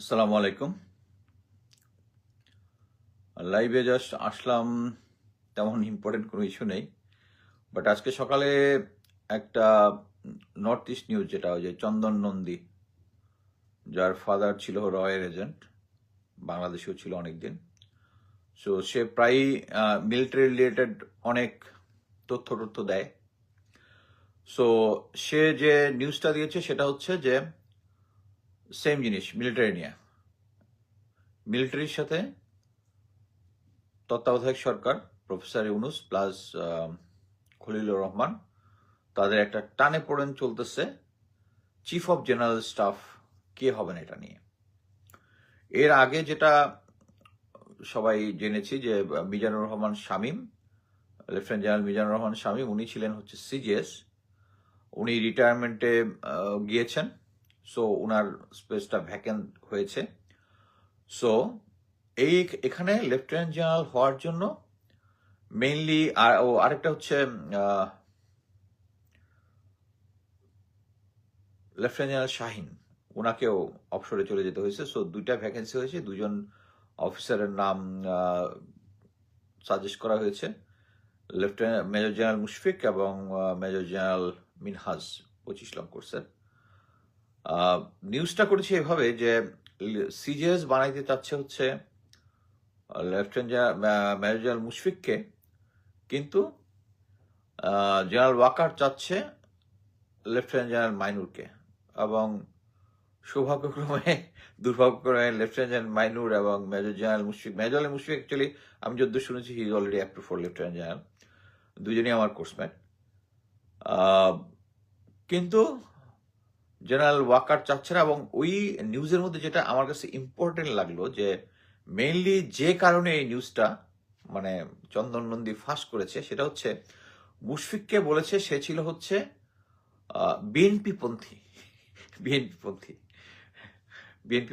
আসসালামু আলাইকুম। লাইভে জাস্ট আসলাম, তেমন ইম্পর্টেন্ট কোনো ইস্যু নেই। বাট আজকে সকালে একটা নর্থ ইস্ট নিউজ, যেটা ওই যে চন্দন নন্দী, যার ফাদার ছিল রয়ের এজেন্ট, বাংলাদেশেও ছিল অনেকদিন। সো সে প্রায়ই মিলিটারি রিলেটেড অনেক তথ্য দেয়। সো সে যে নিউজটা দিয়েছে সেটা হচ্ছে যে সেম জিনিস, মিলিটারি নিয়ে। মিলিটারির সাথে তত্ত্বাবধায়ক সরকার, প্রফেসর ইউনুস প্লাস খলিলুর রহমান, তাদের একটা টানে পোড়েন চলতেছে চিফ অফ জেনারেল স্টাফ কে হবেন এটা নিয়ে। এর আগে যেটা সবাই জেনেছি যে মিজানুর রহমান শামীম, লেফটেন্যান্ট জেনারেল মিজানুর রহমান শামীম, উনি ছিলেন হচ্ছে সিজিএস। উনি রিটায়ারমেন্টে গিয়েছেন। সো উনার স্পেসটা ভ্যাকেন্ট হয়েছে। সো এখানে লেফটেন্যান্ট জেনারেল হওয়ার জন্য মেইনলি আরেকটা হচ্ছে লেফটেন্যান্ট জেনারেল শাহিন, ওনাকেও অবসরে চলে যেতে হয়েছে। সো দুইটা ভ্যাকেন্সি হয়েছে, দুজন অফিসারের নাম সাজেস্ট করা হয়েছে, লেফটেন্যান্ট মেজর জেনারেল মুশফিক এবং মেজর জেনারেল মিনহাজ 25 লং কোর্সের। নিউজটা করেছে এভাবে যে সিজিএস বানাইতে চাচ্ছে হচ্ছে লেফটেন্যান্ট মেজর জেনারেল মুশফিককে, কিন্তু জেনারেল ওয়াকার চাচ্ছে লেফটেন্যান্ট জেনারেল মাইনুরকে। এবং সৌভাগ্যক্রমে দুর্ভাগ্যক্রমে লেফটেন্যান্ট জেনারেল মাইনুর এবং মেজর জেনারেল মুশফিক অ্যাকচুয়ালি, আমি যদ্দূর শুনেছি, he is already approve for lieutenant general. দুজনেই আমার কোর্সমেট। কিন্তু জেনারেল ওয়াকার চাচ্ছে না। এবং ওই নিউজের মধ্যে যেটা আমার কাছে ইম্পর্টেন্ট লাগলো, যে মেইনলি যে কারণে এই নিউজটা মানে চন্দন নন্দী ফাঁস করেছে, সেটা হচ্ছে মুশফিককে বলেছে সে ছিল হচ্ছে বিএনপি পন্থী। বিএনপি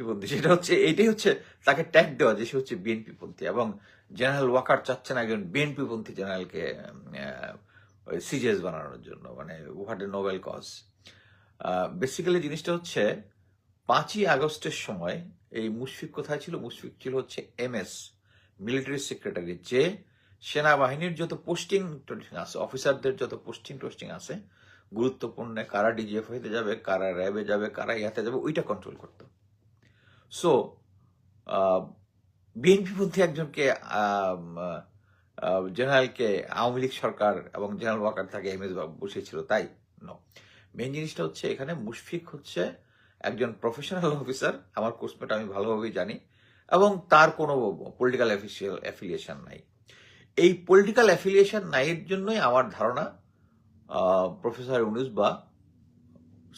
পন্থী সেটা হচ্ছে, এইটাই হচ্ছে তাকে ট্যাগ দেওয়া যে সে হচ্ছে বিএনপি পন্থী। এবং জেনারেল ওয়াকার চাচ্ছেন একজন বিএনপি পন্থী জেনারেলকে সিজিএস বানানোর জন্য, মানে what a noble cause. Basically জিনিসটা হচ্ছে 5ই আগস্টের সময় এই মুশফিক কোথায় ছিল? মুশফিক ছিল হচ্ছে এমএস, মিলিটারি সেক্রেটারি, যে সেনাবাহিনীর যত পোস্টিং আছে, অফিসারদের যত পোস্টিং আছে গুরুত্বপূর্ণ, কারা ডিজিএফ হইতে যাবে, কারা র্যাবে যাবে, কারা ইয়াতে যাবে, ওইটা কন্ট্রোল করতো। সো বিএনপি পন্থী একজনকে জেনারেলকে আওয়ামী লীগ সরকার এবং জেনারেল ওয়াকার তাকে এমএস বসিয়েছিল, তাই ন। মেইন জিনিসটা হচ্ছে এখানে মুশফিক হচ্ছে একজন প্রফেশনাল অফিসার, আমার কোর্সমেট, আমি ভালোভাবেই জানি, এবং তার কোনো পলিটিক্যাল অ্যাফিলিয়েশন নাই। এই পলিটিক্যাল অ্যাফিলিয়েশন নাই এর জন্যই আমার ধারণা প্রফেসর ইউনুস বা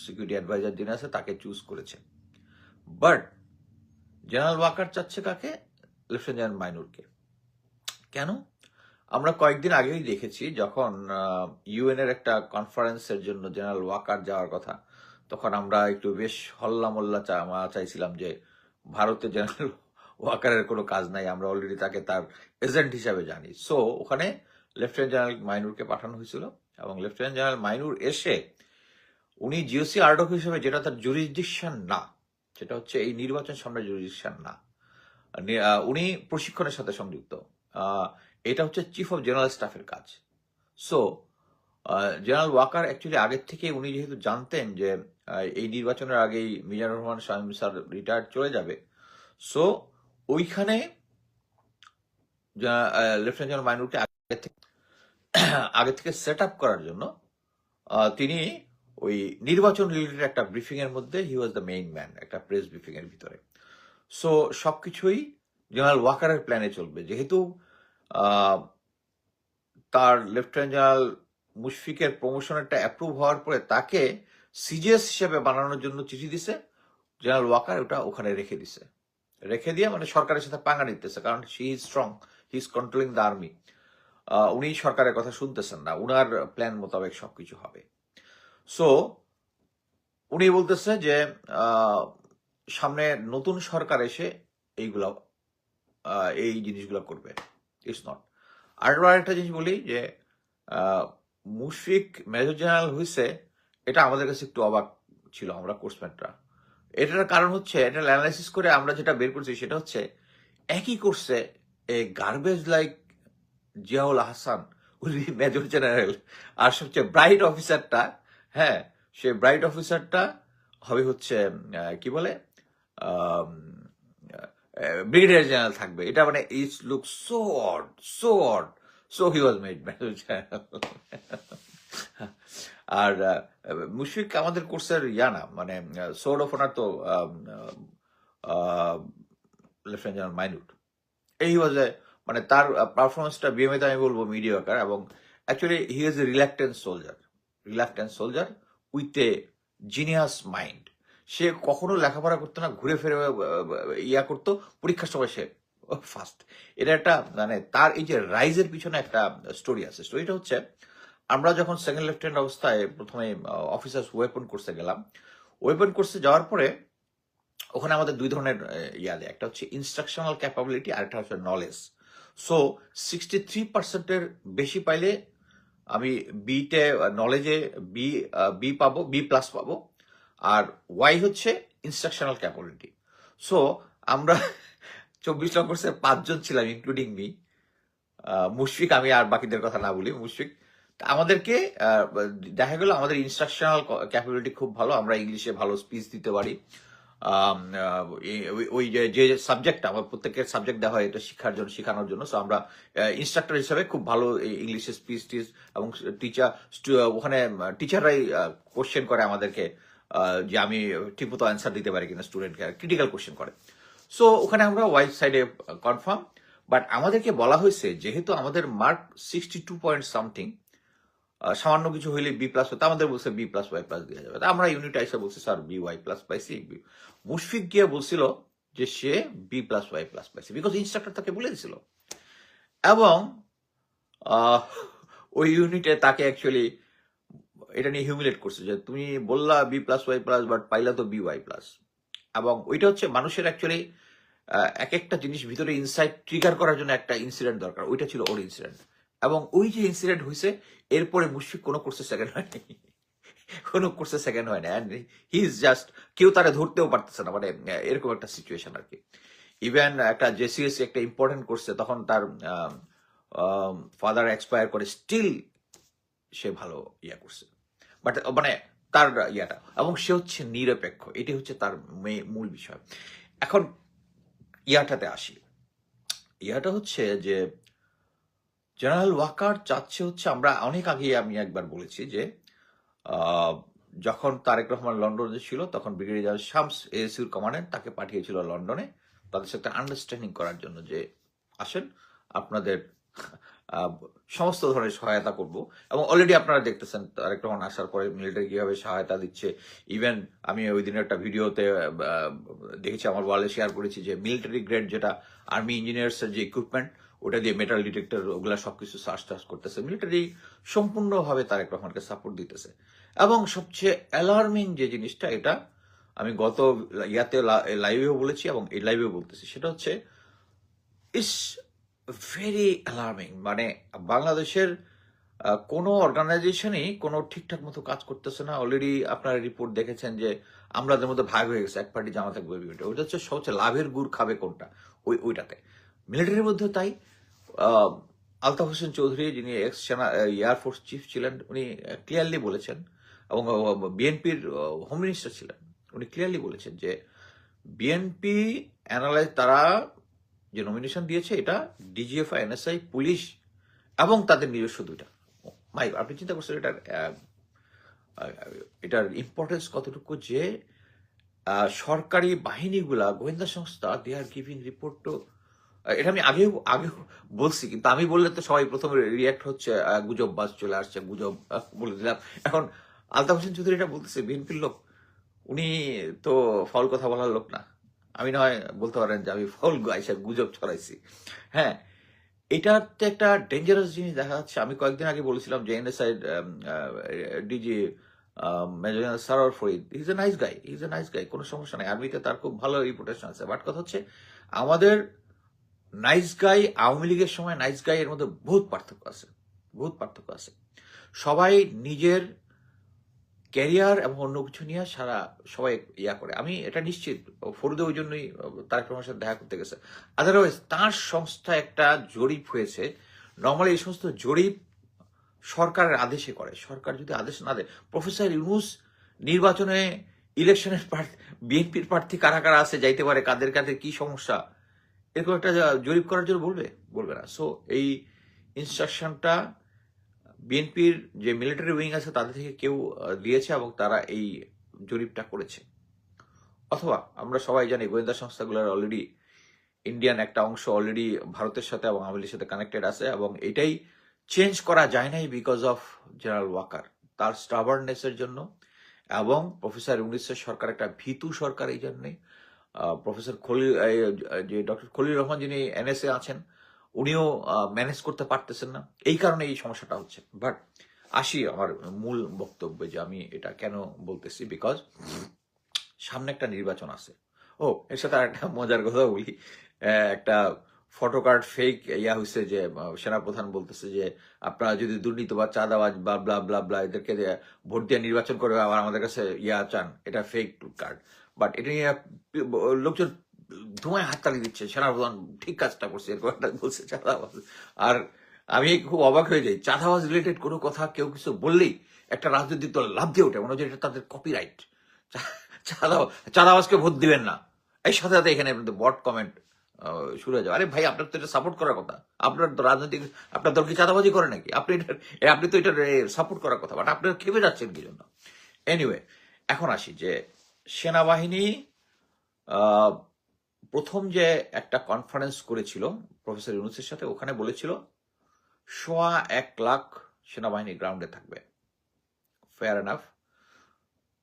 সিকিউরিটি অ্যাডভাইজার যিনি আছে তাকে চুজ করেছে। বাট জেনারেল ওয়াকার চাচ্ছে কাকে? লেফটেন্যান্ট জেনারেল মাইনুরকে। কেন? আমরা কয়েকদিন আগেই দেখেছি, যখন ইউএন এর একটা কনফারেন্সের জন্য জেনারেল ওয়াকার যাওয়ার কথা, তখন আমরা একটু বেশ হল্লা মল্লা চাইছিলাম যে ভারতে জেনারেল ওয়াকারের কোনো কাজ নাই, আমরা অলরেডি তাকে তার এজেন্ট হিসাবে জানি। সো ওখানে লেফটেন্যান্ট জেনারেল মাইনুরকে পাঠানো হয়েছিল, এবং লেফটেন্যান্ট জেনারেল মাইনুর এসে উনি জিওসি আরডক হিসেবে, যেটা তার জুরিসডিকশন না, সেটা হচ্ছে এই নির্বাচন সামনে জুরিসডিকশন না, উনি প্রশিক্ষণের সাথে সংযুক্ত। এটা হচ্ছে চিফ অফ জেনারেল স্টাফের কাজ। সো জেনারেল ওয়াকার অ্যাকচুয়ালি আগের থেকে, উনি যেহেতু জানতেন যে এই নির্বাচনের আগেই মিজানুর রহমান শামীম স্যার রিটায়ার্ড চলে যাবে, সো ওইখানে লেফটেন্যান্ট জেনারেল মাইনুরকে আগে থেকে সেট আপ করার জন্য তিনি ওই নির্বাচন রিলেটেড একটা ব্রিফিং এর মধ্যে হি ওয়াজ দ্য মেইন ম্যান, একটা প্রেস ব্রিফিং এর ভিতরে। সো সবকিছুই জেনারেল ওয়াকারের প্ল্যানে চলবে, যেহেতু তার লেফটেন্যান্ট জেনারেল মুশফিকের প্রমোশনেরটা অ্যাপ্রুভ হওয়ার পরে তাকে সিজিএস হিসেবে বানানোর জন্য চিঠি দিছে জেনারেল ওয়াকার, ওটা ওখানে রেখে দিয়ে মানে সরকারের সাথে পাঙ্গা নিতেছে, কারণ she is strong, he is controlling the army. উনি সরকারের কথা শুনতেছেন না, উনার প্ল্যান মোতাবেক সবকিছু হবে। সো উনি বলতেছে যে সামনে নতুন সরকার এসে এইগুলা এই জিনিসগুলো করবে। It's not. আরেকটা জিনিস বলি যে মুশফিক মেজর জেনারেল হয়েছে, এটা আমাদের কাছে একটু অবাক ছিল, আমরা কোর্সমেটরা। এটার কারণ হচ্ছে, এটা অ্যানালাইসিস করে আমরা যেটা বের করছি সেটা হচ্ছে একই করছে এ গার্বেজ লাইক জিয়াউল আহসান, উনি মেজর জেনারেল, আর সবচেয়ে ব্রাইট অফিসারটা, হ্যাঁ, সে ব্রাইট অফিসারটা হবে হচ্ছে কি বলে ব্রিগেডিয়ার জেনারেল থাকবে। এটা মানে it's look so odd, so odd, so he was made major general. আর মুশফিক আমাদের কোর্সের না, মানে সোর্ড অফ অনার তো লেফটেন্যান্ট জেনারেল মাইনুট, এই ওয়াজ এ, মানে তার পারফরমেন্সটা বিএমএতে আমি বলবো মিডিয়াকার, এবং actually he is a reluctant soldier with a genius mind. সে কখনো লেখাপড়া করতো না, ঘুরে ফিরে ইয়া করতো, পরীক্ষার সময় সে ফার্স্ট। এটা একটা মানে তার এই যে রাইজের পিছনে একটা স্টোরি আছে। স্টোরিটা হচ্ছে, আমরা যখন সেকেন্ড লেফটেন্যান্ট অবস্থায় প্রথমে অফিসার্স ওয়েপন কোর্সে গেলাম, ওয়েপন কোর্সে যাওয়ার পরে ওখানে আমাদের দুই ধরনের দেয়, একটা হচ্ছে ইনস্ট্রাকশনাল ক্যাপাবিলিটি আর একটা হচ্ছে নলেজ। সো 63%-এর বেশি পাইলে আমি বিতে নলেজে বি পাবো, B+ পাবো, আর ওয়াই হচ্ছে ইনস্ট্রাকশনাল ক্যাপাবিলিটি। সো আমরা 24 নম্বর কোর্সে 5 জন ছিলাম, ইনক্লুডিং মি, মুশফিক, আমি আর বাকিদের কথা না বলি, মুশফিক। আমাদেরকে দেখা গেল আমাদের ইনস্ট্রাকশনাল ক্যাপাবিলিটি খুব ভালো, আমরা ইংলিশে ভালো স্পিচ দিতে পারি। ওই যে সাবজেক্ট, আমার প্রত্যেকের সাবজেক্ট দেওয়া হয় এটা শেখানোর জন্য। সো আমরা ইনস্ট্রাক্টর হিসাবে খুব ভালো ইংলিশে স্পিচ টিচ, এবং ওখানে টিচাররাই কোশ্চেন করে আমাদেরকে, যে আমি ঠিকমতো অ্যান্সার দিতে পারি কিনা, স্টুডেন্টকে ক্রিটিক্যাল কোশ্চেন করে। সো ওখানে আমরা ওয়াইড সাইডে কনফার্ম, বাট আমাদেরকে বলা হয়েছে যেহেতু আমাদের মার্ক 62 পয়েন্ট সামথিং, সামান্য কিছু হইলে B+ হতো, আমাদের বলছে B+, Y+ দেওয়া যাবে। আমরা ইউনিট আইসা বলছি স্যার BY+ পাইছি। মুশফিক গিয়ে বলছিল যে সে B+, Y+ পাইছে, বিকজ ইনস্ট্রাক্টর তাকে বলে দিছিল। এবং ওই ইউনিটে তাকে অ্যাকচুয়ালি এটা নিয়ে হিউমিলেট করছে যে তুমি বললা B+, Y+, বাট পাইলা তো BY+। এবং ওইটা হচ্ছে মানুষের অ্যাকচুয়ালি এক একটা জিনিস ভিতরে ইনসাইট ট্রিগার করার জন্য একটা ইনসিডেন্ট দরকার, ওইটা ছিল ওর ইনসিডেন্ট। এবং ওই যে ইনসিডেন্ট হয়েছে, এরপরে মুশফিক কোনো কোর্সে সেকেন্ড হয়নি, কোনো কোর্সে সেকেন্ড হয় না, অ্যান্ড হি ইজ জাস্ট, কেউ তারা ধরতেও পারতেছে না, মানে এরকম একটা সিচুয়েশন আর কি। ইভেন একটা জেসিএসসি একটা ইম্পর্টেন্ট কোর্সে, তখন তার ফাদার এক্সপায়ার করে, স্টিল সে ভালো করছে, বাট মানে তার ইয়াটা, এবং সে হচ্ছে নিরপেক্ষ, এটি হচ্ছে তার মূল বিষয়। এখন ইয়াটাতে আসি, ইয়াটা হচ্ছে যে জেনারেল ওয়াকার চাচ্ছে হচ্ছে, আমরা অনেক আগে আমি একবার বলেছি যে যখন তারেক রহমান লন্ডনে ছিল, তখন ব্রিগেডিয়ার জেনারেল শামস এএসইউর কমান্ডেন্ট তাকে পাঠিয়েছিল লন্ডনে তাদের সাথে আন্ডারস্ট্যান্ডিং করার জন্য, যে আসেন আপনাদের সমস্ত ধরনের সহায়তা করব। এবং অলরেডি আপনারা দেখতেছেন তারেক রহমান আসার পরে মিলিটারি কিভাবে সহায়তা দিচ্ছে। ইভেন আমি ওই দিনের একটা ভিডিওতে দেখেছি, আমার ওয়ালে শেয়ার করেছি, যে মিলিটারি গ্রেড যেটা আর্মি ইঞ্জিনিয়ার্স এর যে ইকুইপমেন্ট, ওটা দিয়ে মেটাল ডিটেক্টর ওগুলা সবকিছু সার্চ টার্চ করতেছে। মিলিটারি সম্পূর্ণভাবে তারেক রহমানকে সাপোর্ট দিতেছে। এবং সবচেয়ে অ্যালার্মিং যে জিনিসটা, এটা আমি গত লাইভেও বলেছি এবং এই লাইভেও বলতেছি, সেটা হচ্ছে ইস ভেরি অ্যালার্মিং। মানে বাংলাদেশের কোনো অর্গানাইজেশনই কোনো ঠিকঠাক মতো কাজ করতেছে না। অলরেডি আপনারা রিপোর্ট দেখেছেন যে আমাদের মধ্যে ভাগ হয়ে গেছে, এক পার্টি জামা থাকবে, ওইটা হচ্ছে সবচেয়ে লাভের গুড় খাবে কোনটা, ওইটাতে। মিলিটারির মধ্যে তাই। আলতাফ হোসেন চৌধুরী, যিনি এক্স সেনা এয়ারফোর্স চিফ ছিলেন, উনি ক্লিয়ারলি বলেছেন, এবং বিএনপির হোম মিনিস্টার ছিলেন, উনি ক্লিয়ারলি বলেছেন যে বিএনপি তারা যে নমিনেশন দিয়েছে, এটা ডিজিএফআই, এনএসআই, পুলিশ এবং তাদের নিজস্ব দুইটা। আপনি চিন্তা করছেন এটার ইম্পর্টেন্স কতটুকু, যে সরকারি বাহিনীগুলা, গোয়েন্দা সংস্থা, দে আর গিভিং রিপোর্ট টু, এটা আমি আগেও বলছি, কিন্তু আমি বললে তো সবাই প্রথমে রিয়াক্ট হচ্ছে, গুজব বাস চলে আসছে, গুজব বলে দিলাম। এখন আলতাফ হোসেন চৌধুরী এটা বলতেছে, বিএনপির লোক, উনি তো ফাউল কথা বলার লোক না। আমি না হয় বলতে পারেন যে আমি ফাউল গুজব ছড়াইছি। হ্যাঁ, এটাতে একটা ডেঞ্জারাস জিনিস দেখা যাচ্ছে। আমি কয়েকদিন আগে বলেছিলাম যে NSI DG major general Sarwar Farid, is a nice guy, কোনো সমস্যা নাই, আর্মিতে তার খুব ভালো রিপুটেশন আছে। বাট কথা হচ্ছে, আমাদের নাইস গাই, আওয়ামী লীগের সময় নাইস গাই, এর মধ্যে বহুত পার্থক্য আছে। সবাই নিজের ক্যারিয়ার এবং অন্য কিছু নিয়ে সবাই ইয়া করে। আমি এটা নিশ্চিত ফরিদে ওই জন্যই তারেক রহমানের সাথে দেখা করতে গেছে। আদারওয়াইজ তার সংস্থা একটা জরিপ হয়েছে। নর্মালি এই সমস্ত জরিপ সরকারের আদেশে করে। সরকার যদি আদেশ না দেয়, প্রফেসর ইউনূস নির্বাচনে ইলেকশনের বিএনপির প্রার্থী কারা কারা আছে, যাইতে পারে, কাদের কাদের কি সমস্যা, এরকম একটা জরিপ করার জন্য বলবে না। সো এই ইনস্ট্রাকশনটা বিএনপির যে মিলিটারি উইং আছে তাদের থেকে কেউ দিয়েছে এবং তারা এই জরিপটা করেছে। অথবা আমরা সবাই জানি গোয়েন্দা সংস্থাগুলোর অলরেডি ইন্ডিয়ান একটা অংশ অলরেডি ভারতের সাথে এবং আওয়ামী লীগের সাথে কানেক্টেড আছে, এবং এটাই চেঞ্জ করা যায় নাই বিকজ অফ জেনারেল ওয়াকার, তার স্টাবার্ননেসের জন্য, এবং প্রফেসর ইউনূসের সরকার একটা ভীতু সরকার এই জন্যে। প্রফেসর খলিল, যে ডক্টর খলিল রহমান যিনি এনএসএ আছেন, উনিও ম্যানেজ করতে পারতেছেন না, এই কারণে এই সমস্যাটা হচ্ছে। বাট আসি আমার মূল বক্তব্যে, যে আমি এটা কেন বলতেছি, বিকজ সামনে একটা নির্বাচন আছে। ও, এর সাথে একটা মজার কথা বলি। একটা ফটো কার্ড ফেক ইয়া হয়েছে, যে সেনাপ্রধান বলতেছে যে আপনারা যদি দুর্নীতি বা চাঁদাবাজ বা ব্লা ব্লা ব্লা এদেরকে ভোট দিয়ে নির্বাচন করে আবার আমাদের কাছে ইয়া চান, এটা ফেক কার্ড। বাট এটা নিয়ে লোকজন ধোঁয়ায় হাততালি দিচ্ছে, সেনাপ্রধান ঠিক কাজটা করছে, এরকম একটা বলছে চাঁদাবাজ। আর আমি খুব অবাক হয়ে যাই, চাঁদাবাজ রিলেটেড কোনো কথা কেউ কিছু বললেই একটা রাজনৈতিক দল লাভ দিয়ে ওঠে, মনে হচ্ছে এটা তাদের কপিরাইট। চাঁদাবাজকে ভোট দিবেন না, এই সাথে সাথে এখানে বট কমেন্ট শুরু হয়ে যাবে। আরে ভাই, আপনার তো এটা সাপোর্ট করার কথা, আপনার তো রাজনৈতিক, আপনার দল কি চাঁদাবাজি করে নাকি? আপনি তো এটা সাপোর্ট করার কথা, বাট আপনারা খেপে যাচ্ছেন কি জন্য? এনিওয়ে, এখন আসি যে সেনাবাহিনী প্রথম যে একটা কনফারেন্স করেছিল প্রফেসর ইউনূসের সাথে, ওখানে বলেছিল 1.25 লাখ সেনাবাহিনী গ্রাউন্ডে থাকবে। Fair enough.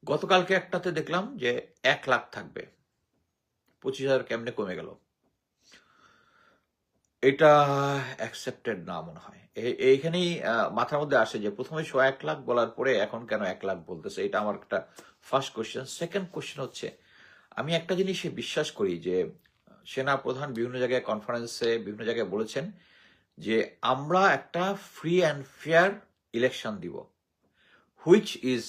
গতকালকে একটাতে দেখলাম যে 1 লাখ থাকবে। 25,000 কেমনে কমে গেল? এটা অ্যাকসেপ্টেড না মনে হয়। এইখানেই মাথার মধ্যে আসে যে প্রথমে 1.25 লাখ বলার পরে এখন কেন 1 লাখ বলতেছে, এটা আমার একটা ফার্স্ট কোয়েশ্চেন। সেকেন্ড কোয়েশ্চেন হচ্ছে, আমি একটা জিনিসে বিশ্বাস করি যে সেনা প্রধান বিভিন্ন জায়গায় কনফারেন্সে বিভিন্ন জায়গায় বলেছেন যে আমরা একটা ফ্রি অ্যান্ড ফেয়ার ইলেকশন দিব, which is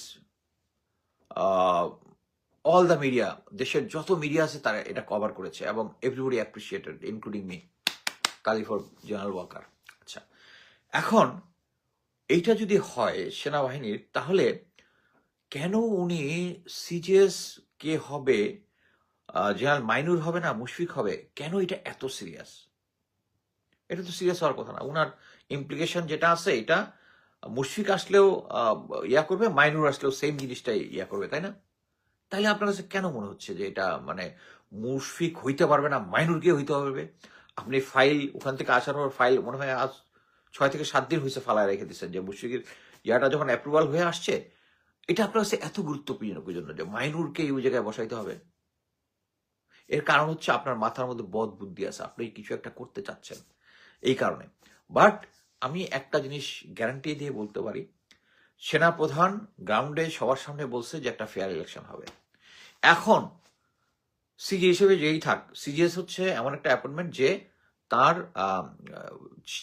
all the media, দেশের যত মিডিয়া আছে তারা এটা কভার করেছে এবং এভরিবডি অ্যাপ্রিসিয়েটেড ইনক্লুডিং মি, কালিফোর জেনারেল ওয়াকার। আচ্ছা, এখন এইটা যদি হয় সেনাবাহিনীর, তাহলে কেন উনি সিজিএস কে হবে, জেনারেল মাইনুর হবে না, মুশফিক হবে, কেন এটা এত সিরিয়াস? এটা তো সিরিয়াস হওয়ার কথা না। উনার ইমপ্লিকেশন যেটা আছে, এটা মুশফিক আসলেও ইয়া করবে, মাইনুর আসলেও সেম জিনিসটাই ইয়া করবে, তাই না? তাইলে আপনার কাছে কেন মনে হচ্ছে যে এটা মানে মুশফিক হইতে পারবে না, মাইনুরকে হইতে হবে? আপনি ফাইল ওখান থেকে আসার পর ফাইল মনে হয় আজ 6 থেকে 7 দিন হয়েছে ফালায় রেখে দিচ্ছেন, যে মুশফিকের ইয়াটা যখন অ্যাপ্রুভাল হয়ে আসছে, এটা আপনার কাছে এত গুরুত্বপূর্ণ জন্য যে মাইনুরকে এই জায়গায় বসাইতে হবে? এর কারণ হচ্ছে আপনার মাথার মধ্যে বদ বুদ্ধি আছে, আপনি কিছু একটা করতে চাচ্ছেন, এই কারণে। বাট আমি একটা জিনিস গ্যারান্টি দিয়ে বলতে পারি, সেনাপ্রধান গ্রাউন্ডে সবার সামনে বলছে যে একটা ফেয়ার ইলেকশন হবে। এখন সিজি হিসেবে যেই থাক, সিজিএস হচ্ছে এমন একটা অ্যাপয়েন্টমেন্ট যে তার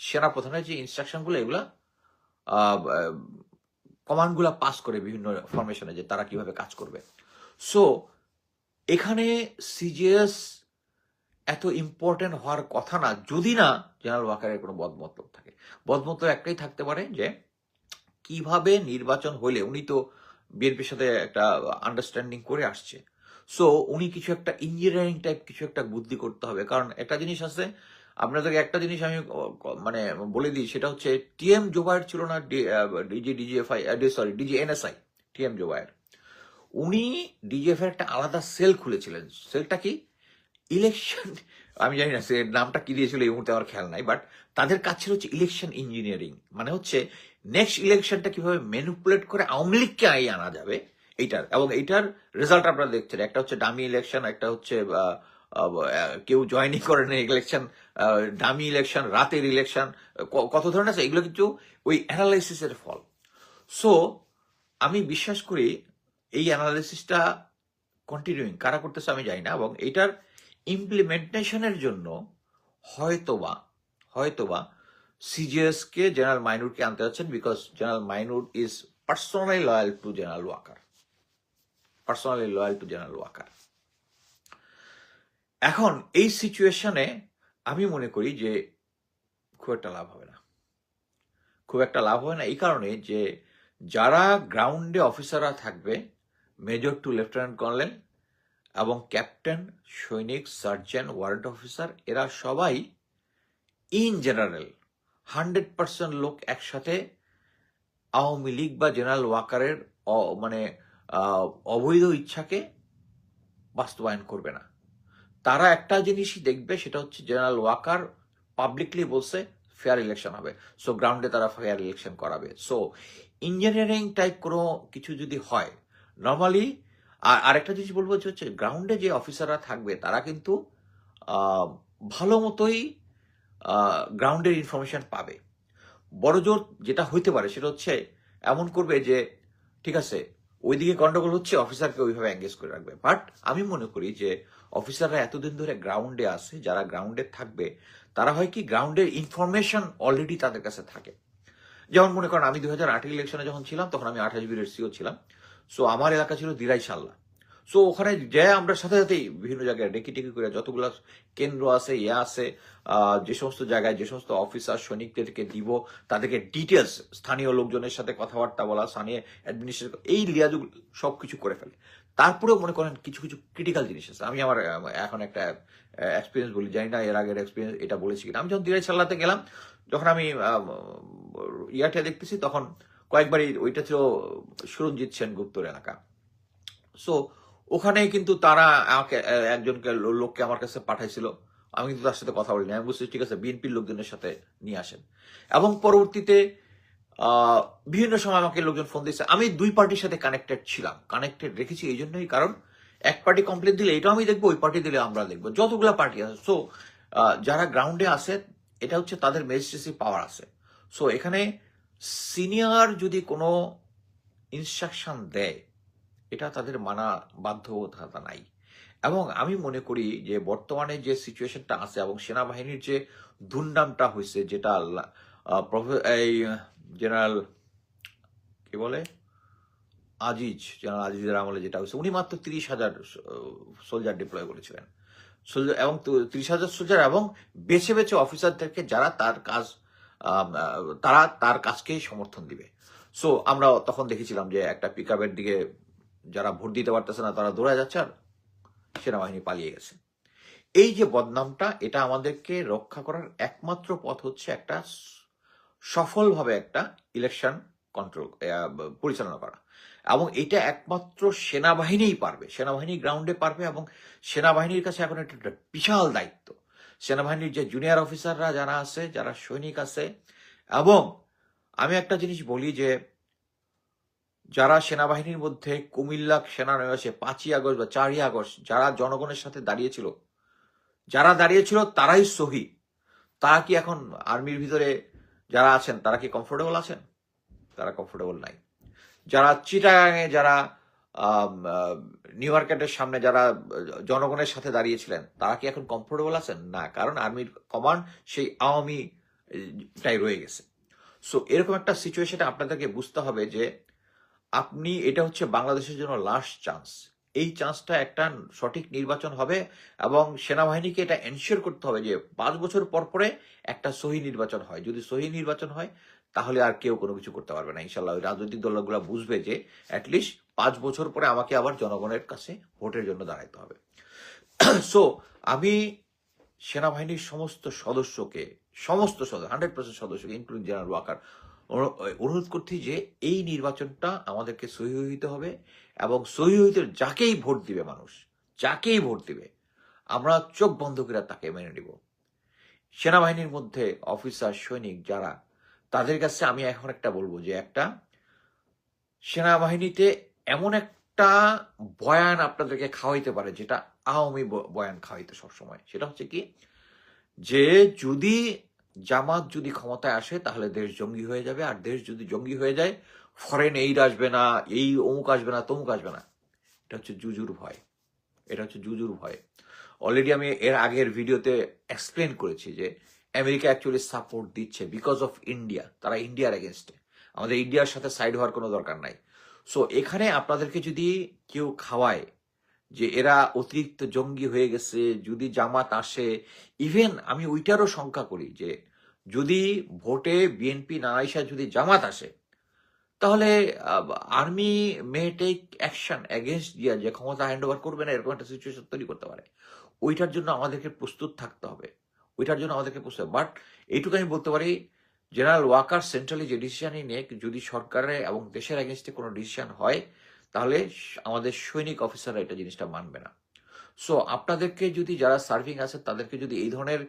সেনাপ্রধানের যে ইনস্ট্রাকশনগুলো, এগুলা কমান্ডগুলা পাস করে বিভিন্ন ফরমেশনে, যে তারা কিভাবে কাজ করবে। সো এখানে সিজিএস এত ইম্পর্টেন্ট হওয়ার কথা না, যদি না জেনারেল ওয়াকারের কোনো বদমতলব থাকে। বদমতলব একটাই থাকতে পারে, যে কিভাবে নির্বাচন হলে, উনি তো বিএনপির সাথে একটা আন্ডারস্ট্যান্ডিং করে আসছে, সো উনি কিছু একটা ইঞ্জিনিয়ারিং টাইপ কিছু একটা বুদ্ধি করতে হবে। কারণ একটা জিনিস আছে, আপনাদেরকে একটা জিনিস আমি মানে বলে দিই, সেটা হচ্ছে টিএম জোবায়ের ছিল না ডিজিএনএসআই, টিএম জোবায়ের, উনি ডিজিএফ এর একটা আলাদা সেল খুলেছিলেন। সেলটা কি? ইলেকশন, আমি জানি না সে নামটা কি দিয়েছিল এই মুহূর্তে আমার খেয়াল নাই, বাট তাদের কাজ ছিল হচ্ছে ইলেকশন ইঞ্জিনিয়ারিং, মানে হচ্ছে নেক্সট ইলেকশনটা কিভাবে ম্যানিপুলেট করে আওয়ামী লীগকে আনা যাবে এইটার, এবং এইটার রেজাল্ট আপনারা দেখছেন। একটা হচ্ছে ডামি ইলেকশন, একটা হচ্ছে কেউ জয়েনই করেন ইলেকশন, ডামি ইলেকশন, রাতের ইলেকশন, কত ধরনের আছে, এগুলো কিন্তু ওই অ্যানালাইসিসের ফল। সো আমি বিশ্বাস করি এই অ্যানালাইসিসটা কন্টিনিউইং কারা করতেছে আমি জানি না, এবং এটার ইমপ্লিমেন্টেশনের জন্য হয়তোবা সিজিএস কে জেনারেল মাইনুরকে আনতে যাচ্ছেন, because general Mainur is personally loyal to general Waker. Personally loyal to general Waker. এখন এই সিচুয়েশনে আমি মনে করি যে খুব একটা লাভ হবে না, খুব একটা লাভ হবে না এই কারণে যে যারা গ্রাউন্ডে অফিসাররা থাকবে, মেজর টু লেফটেন্যান্ট কর্নেল এবং ক্যাপ্টেন, সৈনিক, সার্জেন্ট, ওয়ারেন্ট অফিসার, এরা সবাই ইন জেনারেল 100% লোক একসাথে আওয়ামী লীগ বা জেনারেল ওয়াকারের মানে অবৈধ ইচ্ছাকে বাস্তবায়ন করবে না। তারা একটা জিনিসই দেখবে, সেটা হচ্ছে জেনারেল ওয়াকার পাবলিকলি বলছে ফেয়ার ইলেকশন হবে, সো গ্রাউন্ডে তারা ফেয়ার ইলেকশন করাবে। সো ইঞ্জিনিয়ারিং টাইপ কোনো কিছু যদি হয় নর্মালি, আর আরেকটা জিনিস বলবো যে হচ্ছে গ্রাউন্ডে যে অফিসাররা থাকবে তারা কিন্তু ভালো মতোই গ্রাউন্ডের ইনফরমেশন পাবে। বড় জোর যেটা হইতে পারে সেটা হচ্ছে এমন করবে যে ঠিক আছে ওইদিকে গন্ডগোল হচ্ছে, অফিসারকে ওইভাবে এঙ্গেজ করে রাখবে। বাট আমি মনে করি যে অফিসাররা এতদিন ধরে গ্রাউন্ডে আছে, যারা গ্রাউন্ডে থাকবে তারা হয় কি গ্রাউন্ডের ইনফরমেশন অলরেডি তাদের কাছে থাকে। যেমন মনে করেন আমি 2008 ইলেকশনে যখন ছিলাম তখন আমি 28 বিরের সিও ছিলাম। সো আমার এলাকা ছিল দিরাই সাল্লা। সো ওখানে যে আমরা সাথে সাথেই বিভিন্ন জায়গায় ডেকি টেকি করে যতগুলো কেন্দ্র আছে আছে যে সমস্ত জায়গায় যে সমস্ত অফিসার সৈনিকদেরকে দিব তাদেরকে ডিটেলস, স্থানীয় লোকজনের সাথে কথাবার্তা বলা, স্থানীয় অ্যাডমিনিস্ট্রেশন, এই লিয়াজগুলো সবকিছু করে ফেলে। তারপরেও মনে করেন কিছু কিছু ক্রিটিক্যাল জিনিস আছে। আমি আমার এখন একটা এক্সপিরিয়েন্স বলি, জানি না এর আগের এক্সপিরিয়েন্স এটা বলেছি কিনা। আমি যখন দিরাই সাল্লাতে গেলাম, যখন আমি ইয়াটা দেখতেছি তখন কয়েকবারই ওইটা ছিল সুরঞ্জিত সেনগুপ্তর এলাকা। সো ওখানে কিন্তু তারা আমাকে একজনকে লোককে আমার কাছে পাঠাইছিল, আমি কিন্তু তার সাথে কথা বলিনি। আমি বলছি ঠিক আছে বিএনপির লোকজনের সাথে নিয়ে আসেন। এবং পরবর্তীতে বিভিন্ন সময় আমাকে লোকজন ফোন দিয়েছে। আমি দুই পার্টির সাথে কানেক্টেড ছিলাম, কানেক্টেড রেখেছি এই জন্যই কারণ এক পার্টি কমপ্লেন দিলে এটাও আমি দেখবো, ওই পার্টি দিলে আমরা দেখবো, যতগুলো পার্টি আছে। সো যারা গ্রাউন্ডে আছে এটা হচ্ছে তাদের ম্যাজিস্ট্রেসি পাওয়ার আছে। সো এখানে সিনিয়র যদি কোনো ইনস্ট্রাকশন দেয় এটা তাদের মানা বাধ্যবাধকতা নাই। এবং আমি মনে করি যে বর্তমানে যে সিচুয়েশনটা আছে এবং সেনাবাহিনীর যে দুর্নামটা হয়েছে, যেটা এই জেনারেল কি বলে জেনারেল আজিজের আমলে যেটা হয়েছে, উনি মাত্র 30,000 সোলজার ডিপ্লয় করেছিলেন, সোলজার এবং 30,000 সোলজার এবং বেছে বেছে অফিসারদেরকে যারা তার কাজ তারা তার কাজকেই সমর্থন দিবে। সো আমরা তখন দেখেছিলাম যে একটা পিকআপের দিকে যারা ভোট দিতে পারতেছে না তারা দৌড়ে যাচ্ছে আর সেনাবাহিনী পালিয়ে গেছে। এই যে বদনামটা, এটা আমাদেরকে রক্ষা করার একমাত্র পথ হচ্ছে একটা সফলভাবে একটা ইলেকশন কন্ট্রোল পরিচালনা করা। এবং এটা একমাত্র সেনাবাহিনীই পারবে, সেনাবাহিনী গ্রাউন্ডে পারবে। এবং সেনাবাহিনীর কাছে এখন একটা বিশাল দায়িত্ব। সেনাবাহিনীর যে জুনিয়র অফিসাররা যারা আছে, যারা সৈনিক আছে, এবং আমি একটা জিনিস বলি যে যারা সেনাবাহিনীর মধ্যে কুমিল্লা সেনানিবাসে 5ই আগস্ট বা 4ই আগস্ট যারা জনগণের সাথে দাঁড়িয়েছিল, তারাই সহি। তারা কি এখন আর্মির ভিতরে যারা আছেন তারা কি কমফোর্টেবল আছেন? তারা কমফোর্টেবল নাই। যারা চিটাগাঙে, যারা নিউ মার্কেটের সামনে যারা জনগণের সাথে দাঁড়িয়েছিলেন তারা কি এখন কমফোর্টেবল আছেন? না, কারণ আর্মির কমান্ড সেই আওয়ামীটাই রয়ে গেছে। সো এরকম একটা সিচুয়েশনে আপনাদেরকে বুঝতে হবে যে আপনি, এটা হচ্ছে বাংলাদেশের জন্য লাস্ট চান্স। এই চান্সটা একটা সঠিক নির্বাচন হবে এবং সেনাবাহিনীকে এটা এনশিওর করতে হবে যে 5 বছর পর পরে একটা সহি নির্বাচন হয়। যদি সহি নির্বাচন হয় তাহলে আর কেউ কোনো কিছু করতে পারবে না ইনশাল্লাহ। রাজনৈতিক দলগুলো বুঝবে যে অ্যাটলিস্ট 5 বছর পরে আমাকে আবার জনগণের কাছে ভোটের জন্য দাঁড়াইতে হবে। সো আমি সেনাবাহিনীর সমস্ত সদস্যকে 100% সদস্যকে ইনক্লুডিং জেনারেল ওয়াকার অনুরোধ করছি যে এই নির্বাচনটা আমাদেরকে সহি হইতে হবে এবং সহি হইতে যাকেই ভোট দিবে মানুষ, যাকেই ভোট দিবে আমরা চোখ বন্ধ করে তাকে মেনে নিব। সেনাবাহিনীর মধ্যে অফিসার সৈনিক যারা, তাদের কাছে আমি এখন একটা বলবো যে একটা সেনাবাহিনীতে এমন একটা বয়ান আপনাদেরকে খাওয়াইতে পারে যেটা আওয়ামী বয়ান খাওয়াইতে সবসময়, সেটা হচ্ছে কি যে যদি জামাত যদি ক্ষমতায় আসে তাহলে দেশ জঙ্গি হয়ে যাবে, আর দেশ যদি জঙ্গি হয়ে যায় ফরেন এইড আসবে না, এই অমুক আসবে না, তমুক আসবে না। এটা হচ্ছে জুজুর ভয়, এটা হচ্ছে জুজুর ভয়। অলরেডি আমি এর আগের ভিডিওতে এক্সপ্লেন করেছি যে আমেরিকা অ্যাকচুয়ালি সাপোর্ট দিচ্ছে বিকজ অফ ইন্ডিয়া। তারা ইন্ডিয়ার এগেনস্টে, আমাদের ইন্ডিয়ার সাথে সাইড হওয়ার কোনো দরকার নাই। সো এখানে আপনাদেরকে যদি কেউ খাওয়ায় যে এরা অতিরিক্ত জঙ্গি হয়ে গেছে, যদি জামাত আসে, ইভেন আমি ওইটারও শঙ্কা করি যে যদি ভোটে বিএনপি না আইসা যদি জামাত আসে, তাহলে army may take action against দিয়া যে ক্ষমতা হ্যান্ড ওভার করবে না, এরকম একটা সিচুয়েশন তৈরি করতে পারে। ওইটার জন্য আমাদেরকে প্রস্তুত থাকতে হবে, ওইটার জন্য আমাদেরকে প্রস্তুত। বাট এইটুকু আমি বলতে পারি, জেনারেল ওয়াকার সেন্ট্রালি যে ডিসিশনই নিয়ে, যদি সরকারের এবং দেশের এগেনস্টে কোনো ডিসিশন হয়, তাহলে আমাদের সৈনিক অফিসাররা এটা জিনিসটা মানবে না। সো আপনাদেরকে যদি যারা সার্ভিং আছে তাদেরকে যদি এই ধরনের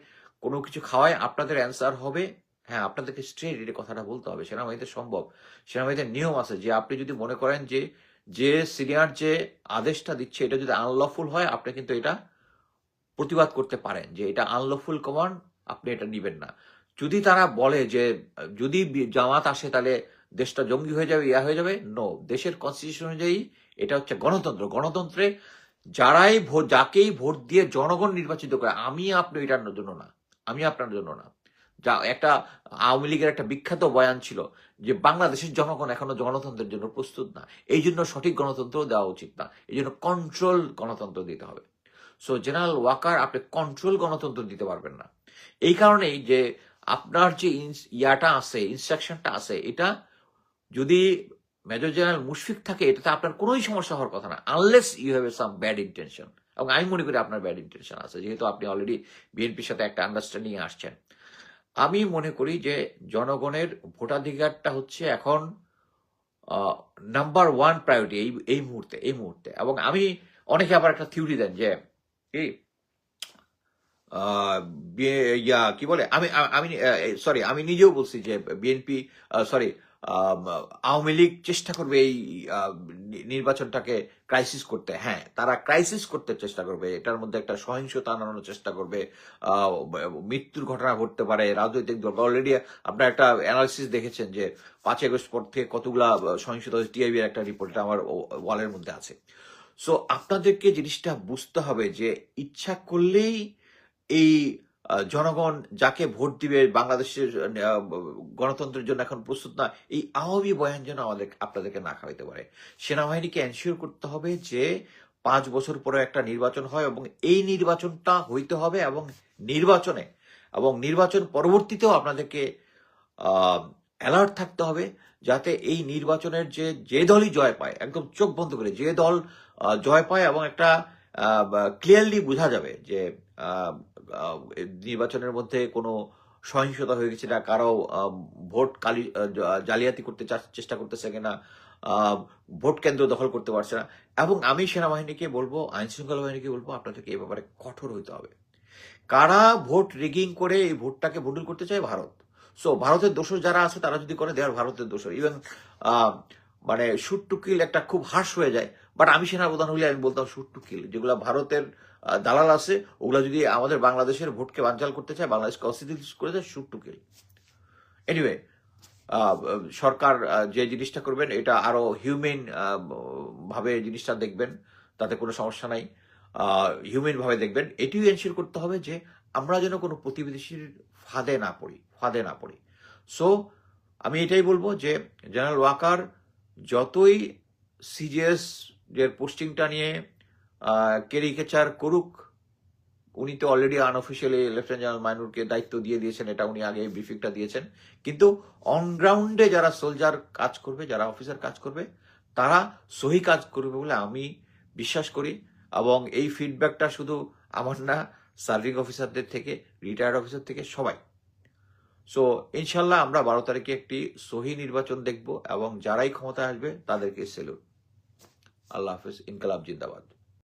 কোনো কিছু খাওয়ায়, আপনাদের অ্যান্সার হবে হ্যাঁ, আপনাদেরকে স্ট্রেট এটা কথাটা বলতে হবে। সেনাবাহিনীতে সম্ভব, সেনাবাহিনীতে নিয়ম আছে যে আপনি যদি মনে করেন যে যে সিনিয়র যে আদেশটা দিচ্ছে এটা যদি আনলফুল হয়, আপনি কিন্তু এটা প্রতিবাদ করতে পারেন যে এটা আনলফুল কমান্ড, আপনি এটা নিবেন না। যদি তারা বলে যে যদি জামাত আসে তাহলে দেশটা জঙ্গি হয়ে যাবে, ইয়া হয়ে যাবে, নো, দেশের কনস্টিটিউশন অনুযায়ী এটা হচ্ছে গণতন্ত্র। গণতন্ত্রে যারাই ভোট, যাকেই ভোট দিয়ে জনগণ নির্বাচিত করে, আমি আপনি এটার জন্য না, আমি আপনার জন্য না। যা একটা আওয়ামী লীগের একটা বিখ্যাত বয়ান ছিল যে বাংলাদেশের জনগণ এখনো গণতন্ত্রের জন্য প্রস্তুত না, এই জন্য সঠিক গণতন্ত্র দেওয়া উচিত না, এই জন্য কন্ট্রোল গণতন্ত্র দিতে হবে। সো জেনারেল ওয়াকার, আপনি কন্ট্রোল গণতন্ত্র দিতে পারবেন না। এই কারণেই যে আপনার যে ইয়াটা আছে, ইনস্ট্রাকশনটা আছে, এটা যদি মেজর জেনারেল মুশফিক থাকে, এটাতে আপনার কোনোই সমস্যা হওয়ার কথা না, unless you have some bad intention. এবং আমি মনে করি আপনার ব্যাড ইন্টেনশন আছে, যেহেতু আপনি অলরেডি বিএনপির সাথে একটা আন্ডারস্ট্যান্ডিং আসছেন। আমি মনে করি যে জনগণের ভোটাধিকারটা হচ্ছে এখন নাম্বার ওয়ান প্রায়োরিটি এই মুহূর্তে। এবং আমি, অনেকে আবার একটা থিওরি দেন যে এই কি বলে, আমি নিজেও বলছি যে বিএনপি, সরি, আওয়ামী লীগ চেষ্টা করবে এই নির্বাচনটাকে ক্রাইসিস করতে। হ্যাঁ, তারা ক্রাইসিস করতে চেষ্টা করবে, এটার মধ্যে একটা সহিংসতা আনানোর চেষ্টা করবে, মৃত্যুর ঘটনা ঘটতে পারে। রাজনৈতিক দল অলরেডি আপনার একটা অ্যানালিসিস দেখেছেন যে 5 আগস্ট পর থেকে কতগুলা সহিংসতা, টিআইবি এর একটা রিপোর্ট, এটা আমার ওয়ালের মধ্যে আছে। সো আপনাদেরকে জিনিসটা বুঝতে হবে যে ইচ্ছা করলেই এই জনগণ যাকে ভোট দিবে, বাংলাদেশের গণতন্ত্রের জন্য এখন প্রস্তুত না, এই আওয়ামী বয়ান যেন আপনাদেরকে না খাওয়াইতে পারে। সেনাবাহিনীকে এনশিওর করতে হবে যে 5 বছর পরে একটা নির্বাচন হয় এবং এই নির্বাচনটা হইতে হবে, এবং নির্বাচন পরবর্তীতেও আপনাদেরকে অ্যালার্ট থাকতে হবে, যাতে এই নির্বাচনের যে দলই জয় পায়, একদম চোখ বন্ধ করে যে দল জয় পায়, এবং একটা ক্লিয়ারলি বোঝা যাবে যে নির্বাচনের মধ্যে কোনো সহিংসতা হয়ে গেছে না, কারো ভোট জালিয়াতি করতে চেষ্টা করতেছে কিনা, ভোট কেন্দ্র দখল করতে পারছে না। এবং আমি সেনাবাহিনীকে বলবো, আইন শৃঙ্খলা বাহিনীকে বলবো, আপনাদেরকে এ ব্যাপারে কঠোর হইতে হবে। কারা ভোট রিগিং করে এই ভোটটাকে ভন্ডুল করতে চায়? ভারত। সো ভারতের দোষর যারা আছে তারা যদি করে, দেওয়ার ভারতের দোষর। ইভেন মানে শুট টু কিল একটা খুব হার্শ হয়ে যায়, বাট আমি সেনাপ্রধান হইলে আমি বলতাম শুট টু কিল। যেগুলা ভারতের দালাল আছে, ওগুলা যদি আমাদের বাংলাদেশের ভোটকে বানচাল করতে চায়, বাংলাদেশ কনস্টিটিউশন করে দেয়, শুট টু কিল। এনিওয়ে, সরকার যে জিনিসটা করবেন এটা আরো হিউম্যান ভাবে জিনিসটা দেখবেন, তাতে কোনো সমস্যা নাই। হিউম্যান ভাবে দেখবেন, এটিও এনশিওর করতে হবে যে আমরা যেন কোনো প্রতিবেশীর ফাঁদে না পড়ি। সো আমি এটাই বলবো যে জেনারেল ওয়াকার যতই সিজিএস এর পোস্টিংটা নিয়ে কেরিকেচার করুক, উনি তো অলরেডি আনঅফিসিয়ালি লেফটেন্যান্ট জেনারেল মাইনুরকে দায়িত্ব দিয়ে দিয়েছেন, এটা উনি আগে ব্রিফিংটা দিয়েছেন। কিন্তু অনগ্রাউন্ডে যারা সোলজার কাজ করবে, যারা অফিসার কাজ করবে, তারা সহি কাজ করবে বলে আমি বিশ্বাস করি। এবং এই ফিডব্যাকটা শুধু আমার না, সার্ভিং অফিসারদের থেকে, রিটায়ার্ড অফিসার থেকে, সবাই। সো ইনশাল্লাহ আমরা 12 তারিখে একটি সহি নির্বাচন দেখব, এবং যারাই ক্ষমতায় আসবে তাদেরকে সেলুট। আল্লাহ হাফেজ। ইনকালাব জিন্দাবাদ।